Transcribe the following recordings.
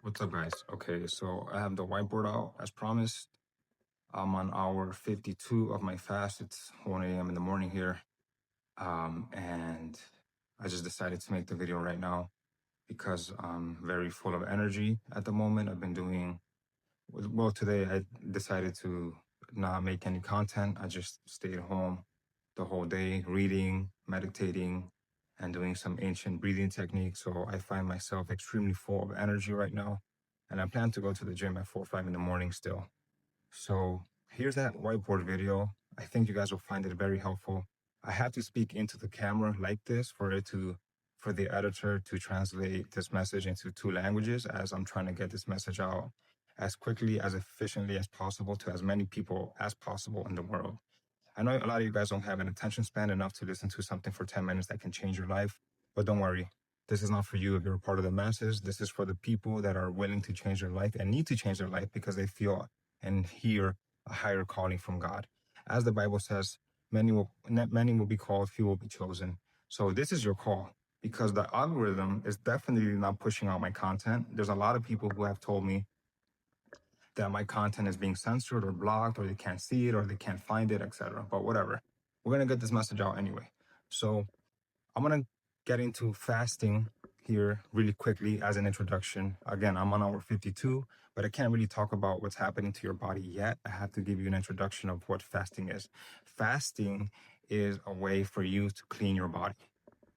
What's up, guys? Okay, so I have the whiteboard out as promised. I'm on hour 52 of my fast. It's 1 a.m. in the morning here. And I just decided to make the video right now because I'm very full of energy at the moment. I've been doing, well, today I decided to not make any content. I just stayed home the whole day, reading, meditating, and doing some ancient breathing techniques. So I find myself extremely full of energy right now. And I plan to go to the gym at 4 or 5 in the morning still. So here's that whiteboard video. I think you guys will find it very helpful. I had to speak into the camera like this for the editor to translate this message into 2 languages, as I'm trying to get this message out as quickly, as efficiently as possible to as many people as possible in the world. I know a lot of you guys don't have an attention span enough to listen to something for 10 minutes that can change your life, but don't worry. This is not for you if you're a part of the masses. This is for the people that are willing to change their life and need to change their life because they feel and hear a higher calling from God. As the Bible says, many will be called, few will be chosen. So this is your call, because the algorithm is definitely not pushing out my content. There's a lot of people who have told me that my content is being censored or blocked, or they can't see it, or they can't find it, etc. But whatever, we're gonna get this message out anyway. So I'm gonna get into fasting here really quickly as an introduction. Again, I'm on hour 52, but I can't really talk about what's happening to your body yet. I have to give you an introduction of what fasting is. Fasting is a way for you to clean your body,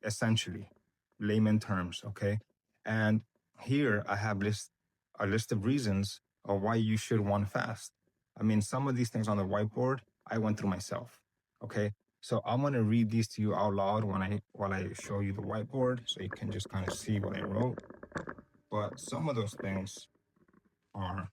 essentially, layman terms, okay? And here I have a list of reasons of why you should want to fast. I mean, some of these things on the whiteboard, I went through myself, okay? So I'm gonna read these to you out loud while I show you the whiteboard, so you can just kind of see what I wrote. But some of those things are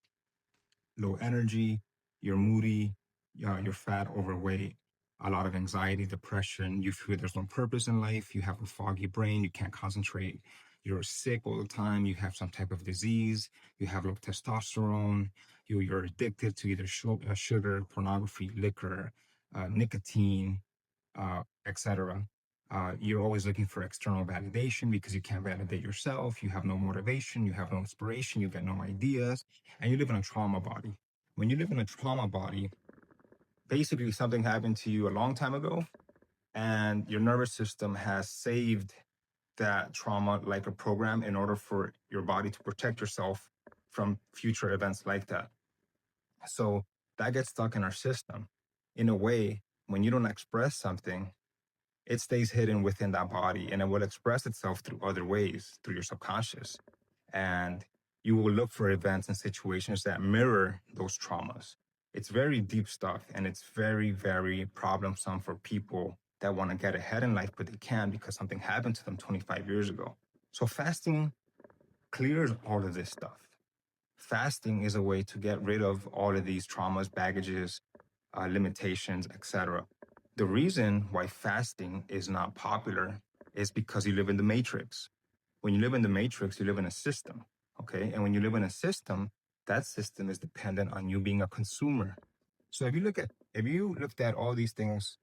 low energy, you're moody, you're fat, overweight, a lot of anxiety, depression, you feel there's no purpose in life, you have a foggy brain, you can't concentrate, you're sick all the time, you have some type of disease, you have low testosterone, you're addicted to either sugar, pornography, liquor, nicotine, etc. You're always looking for external validation because you can't validate yourself. You have no motivation, you have no inspiration, you get no ideas, and you live in a trauma body. When you live in a trauma body, basically something happened to you a long time ago, and your nervous system has saved that trauma like a program in order for your body to protect yourself from future events like that. So that gets stuck in our system. In a way, when you don't express something, it stays hidden within that body, and it will express itself through other ways, through your subconscious. And you will look for events and situations that mirror those traumas. It's very deep stuff, and it's very, very problemsome for people that want to get ahead in life, but they can't because something happened to them 25 years ago. So fasting clears all of this stuff. Fasting is a way to get rid of all of these traumas, baggages, limitations, etc. The reason why fasting is not popular is because you live in the matrix. When you live in the matrix, you live in a system, okay? And when you live in a system, that system is dependent on you being a consumer. So if you looked at all these things,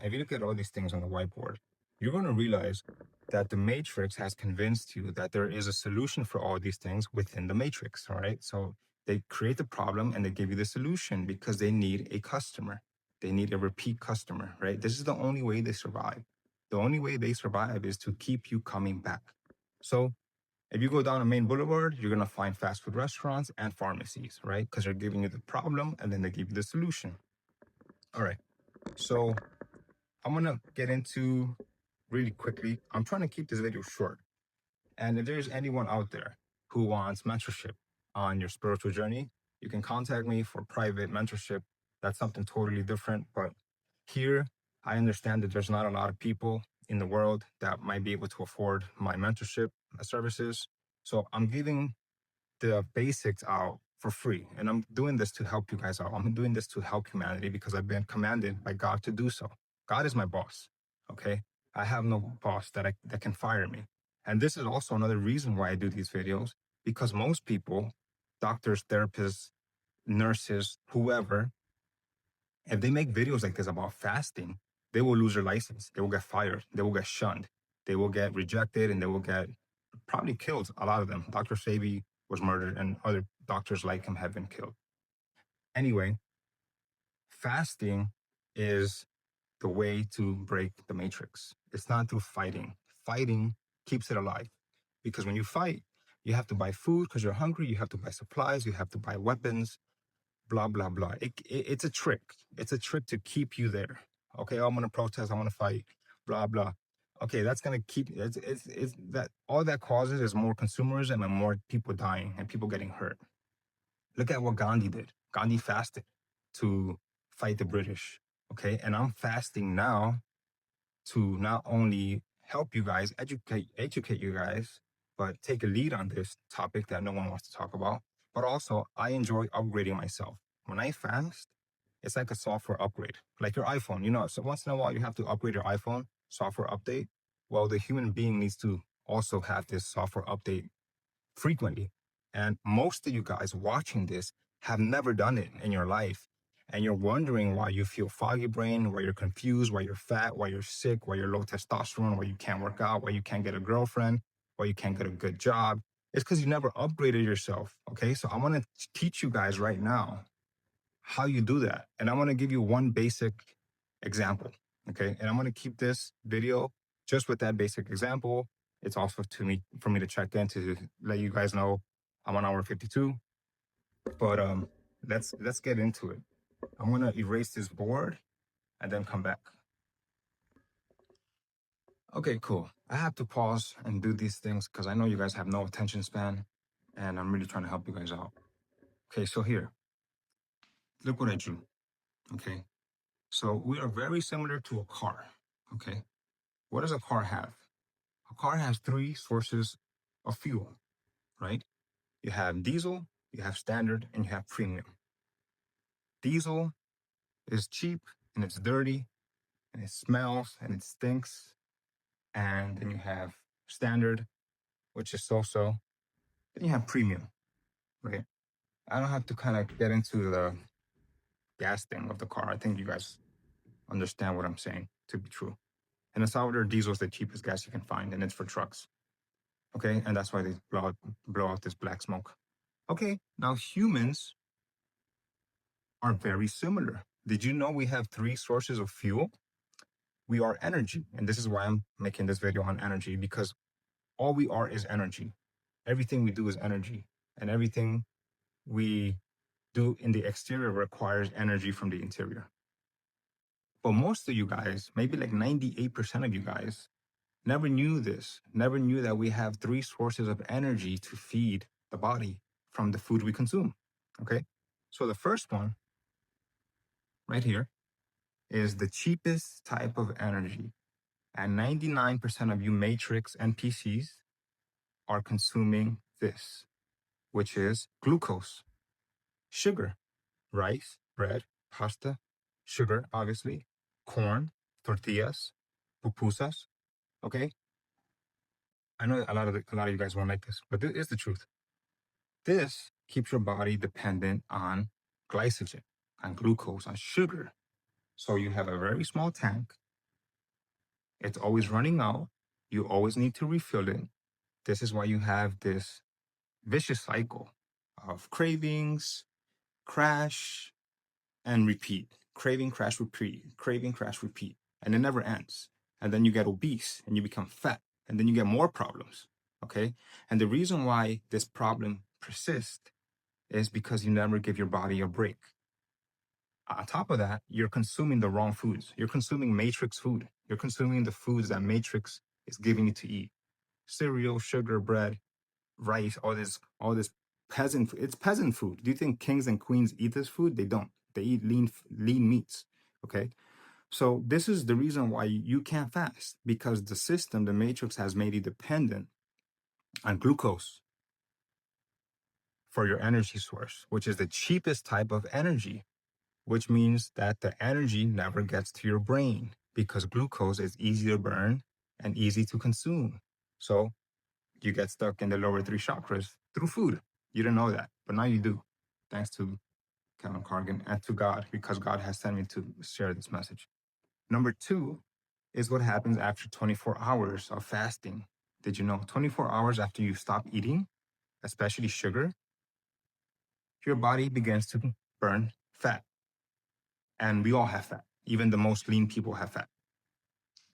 if you look at all these things on the whiteboard, you're going to realize that the matrix has convinced you that there is a solution for all these things within the matrix, all right? So they create the problem and they give you the solution because they need a customer. They need a repeat customer, right? This is the only way they survive. The only way they survive is to keep you coming back. So if you go down a main boulevard, you're going to find fast food restaurants and pharmacies, right? Because they're giving you the problem and then they give you the solution. All right. So I'm going to get into really quickly. I'm trying to keep this video short. And if there's anyone out there who wants mentorship on your spiritual journey, you can contact me for private mentorship. That's something totally different. But here, I understand that there's not a lot of people in the world that might be able to afford my mentorship services. So I'm giving the basics out for free. And I'm doing this to help you guys out. I'm doing this to help humanity because I've been commanded by God to do so. God is my boss, okay? I have no boss that can fire me. And this is also another reason why I do these videos, because most people, doctors, therapists, nurses, whoever, if they make videos like this about fasting, they will lose their license. They will get fired. They will get shunned. They will get rejected, and they will get probably killed, a lot of them. Dr. Sebi was murdered and other doctors like him have been killed. Anyway, fasting is the way to break the matrix. It's not through fighting. Fighting keeps it alive, because when you fight, you have to buy food because you're hungry. You have to buy supplies. You have to buy weapons, blah, blah, blah. It's a trick. It's a trick to keep you there. Okay, I'm going to protest. I want to fight, blah, blah. Okay, that's going to keep, it's that all that causes is more consumerism and more people dying and people getting hurt. Look at what Gandhi did. Gandhi fasted to fight the British. Okay, and I'm fasting now to not only help you guys, educate you guys, but take a lead on this topic that no one wants to talk about. But also, I enjoy upgrading myself. When I fast, it's like a software upgrade, like your iPhone. You know, so once in a while you have to upgrade your iPhone software update. Well, the human being needs to also have this software update frequently. And most of you guys watching this have never done it in your life. And you're wondering why you feel foggy brain, why you're confused, why you're fat, why you're sick, why you're low testosterone, why you can't work out, why you can't get a girlfriend, why you can't get a good job. It's because you never upgraded yourself. Okay. So I want to teach you guys right now how you do that. And I want to give you one basic example. Okay. And I'm going to keep this video just with that basic example. It's also for me to check in to let you guys know I'm on hour 52. But let's get into it. I'm gonna erase this board and then come back. Okay, cool. I have to pause and do these things because I know you guys have no attention span, and I'm really trying to help you guys out. Okay, so here, look what I drew. Okay, so we are very similar to a car. Okay, what does a car have? A car has three sources of fuel, right? You have diesel, you have standard, and you have premium. Diesel is cheap and it's dirty and it smells and it stinks. And then you have standard, which is so-so. Then you have premium, right? I don't have to kind of get into the gas thing of the car. I think you guys understand what I'm saying to be true. And the Salvador diesel is the cheapest gas you can find, and it's for trucks. Okay, and that's why they blow out this black smoke. Okay, now humans are very similar. Did you know we have three sources of fuel? We are energy, and this is why I'm making this video on energy, because all we are is energy. Everything we do is energy, and everything we do in the exterior requires energy from the interior. But most of you guys, maybe like 98% of you guys, never knew this, never knew that we have three sources of energy to feed the body from the food we consume. Okay, so the first one right here is the cheapest type of energy. And 99% of you Matrix NPCs are consuming this, which is glucose, sugar, rice, bread, pasta, sugar, obviously, corn, tortillas, pupusas. Okay, I know a lot of you guys won't like this, but this is the truth. This keeps your body dependent on glycogen, on glucose, on sugar. So you have a very small tank. It's always running out. You always need to refill it. This is why you have this vicious cycle of cravings, crash, and repeat. Craving, crash, repeat. Craving, crash, repeat. And it never ends. And then you get obese and you become fat. And then you get more problems. Okay? And the reason why this problem persists is because you never give your body a break. On top of that, you're consuming the wrong foods. You're consuming matrix food. You're consuming the foods that matrix is giving you to eat. Cereal, sugar, bread, rice, all this peasant. It's peasant food. Do you think kings and queens eat this food? They don't. They eat lean meats. Okay, so this is the reason why you can't fast, because the system, the matrix, has made you dependent on glucose for your energy source, which is the cheapest type of energy, which means that the energy never gets to your brain because glucose is easy to burn and easy to consume. So you get stuck in the lower three chakras through food. You didn't know that, but now you do, thanks to Kevin Cargon and to God, because God has sent me to share this message. Number two is what happens after 24 hours of fasting. Did you know 24 hours after you stop eating, especially sugar, your body begins to burn fat. And we all have fat. Even the most lean people have fat.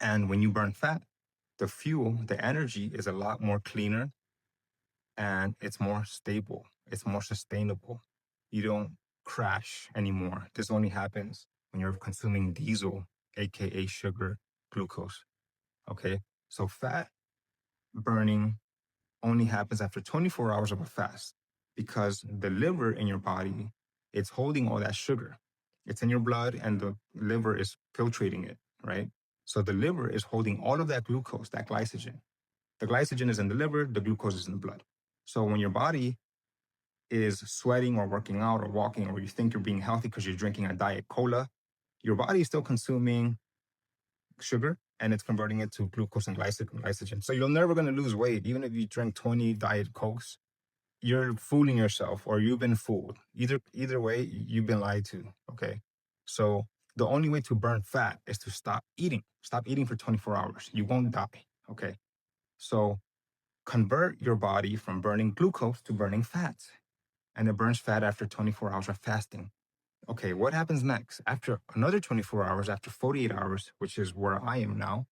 And when you burn fat, the fuel, the energy is a lot more cleaner and it's more stable. It's more sustainable. You don't crash anymore. This only happens when you're consuming diesel, AKA sugar, glucose. Okay. So fat burning only happens after 24 hours of a fast because the liver in your body, it's holding all that sugar. It's in your blood and the liver is filtrating it, right? So the liver is holding all of that glucose, that glycogen. The glycogen is in the liver, the glucose is in the blood. So when your body is sweating or working out or walking, or you think you're being healthy because you're drinking a diet cola, your body is still consuming sugar and it's converting it to glucose and glycogen. So you're never going to lose weight. Even if you drink 20 diet Cokes, you're fooling yourself or you've been fooled. Either way, you've been lied to. Okay. So the only way to burn fat is to stop eating. Stop eating for 24 hours. You won't die. Okay. So convert your body from burning glucose to burning fat. And it burns fat after 24 hours of fasting. Okay, what happens next? After another 24 hours, after 48 hours, which is where I am now,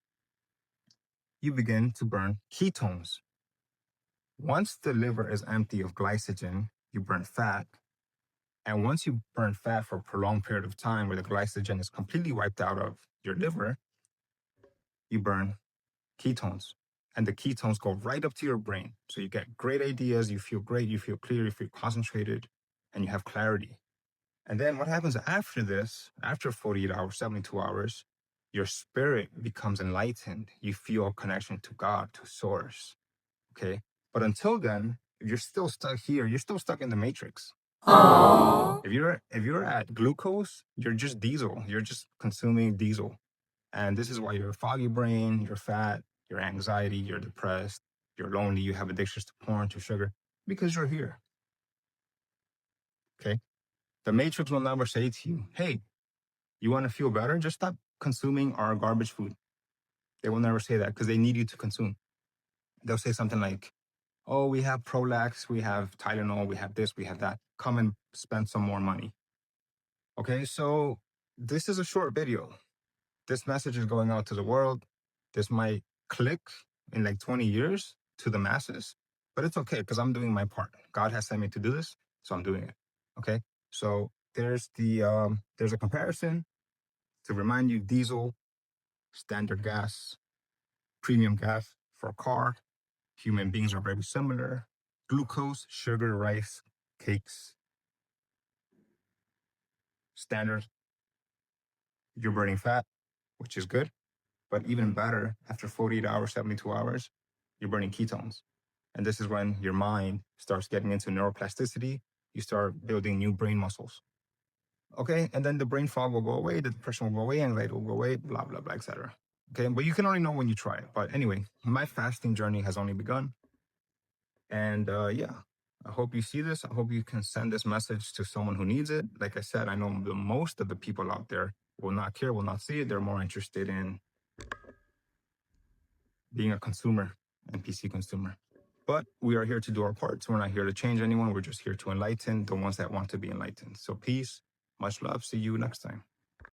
you begin to burn ketones. Once the liver is empty of glycogen, you burn fat. And once you burn fat for a prolonged period of time where the glycogen is completely wiped out of your liver, you burn ketones. And the ketones go right up to your brain. So you get great ideas, you feel great, you feel clear, you feel concentrated, and you have clarity. And then what happens after this, after 48 hours, 72 hours, your spirit becomes enlightened. You feel a connection to God, to source. Okay. But until then, if you're still stuck here, you're still stuck in the matrix. Aww. If you're at glucose, you're just diesel. You're just consuming diesel. And this is why you're a foggy brain, you're fat, you're anxiety, you're depressed, you're lonely, you have addictions to porn, to sugar, because you're here. Okay. The matrix will never say to you, hey, you want to feel better? Just stop consuming our garbage food. They will never say that because they need you to consume. They'll say something like, oh, we have Prolax, we have Tylenol, we have this, we have that. Come and spend some more money. Okay, so this is a short video. This message is going out to the world. This might click in like 20 years to the masses, but it's okay because I'm doing my part. God has sent me to do this, so I'm doing it. Okay, so there's a comparison to remind you: diesel, standard gas, premium gas for a car. Human beings are very similar. Glucose, sugar, rice, cakes, standard. You're burning fat, which is good. But even better, after 48 hours, 72 hours, you're burning ketones. And this is when your mind starts getting into neuroplasticity. You start building new brain muscles. Okay, and then the brain fog will go away, the depression will go away, anxiety will go away, blah, blah, blah, etc. Okay, but you can only know when you try it. But anyway, my fasting journey has only begun. And yeah, I hope you see this. I hope you can send this message to someone who needs it. Like I said, I know the most of the people out there will not care, will not see it. They're more interested in being a consumer, NPC consumer. But we are here to do our parts. We're not here to change anyone. We're just here to enlighten the ones that want to be enlightened. So peace, much love. See you next time.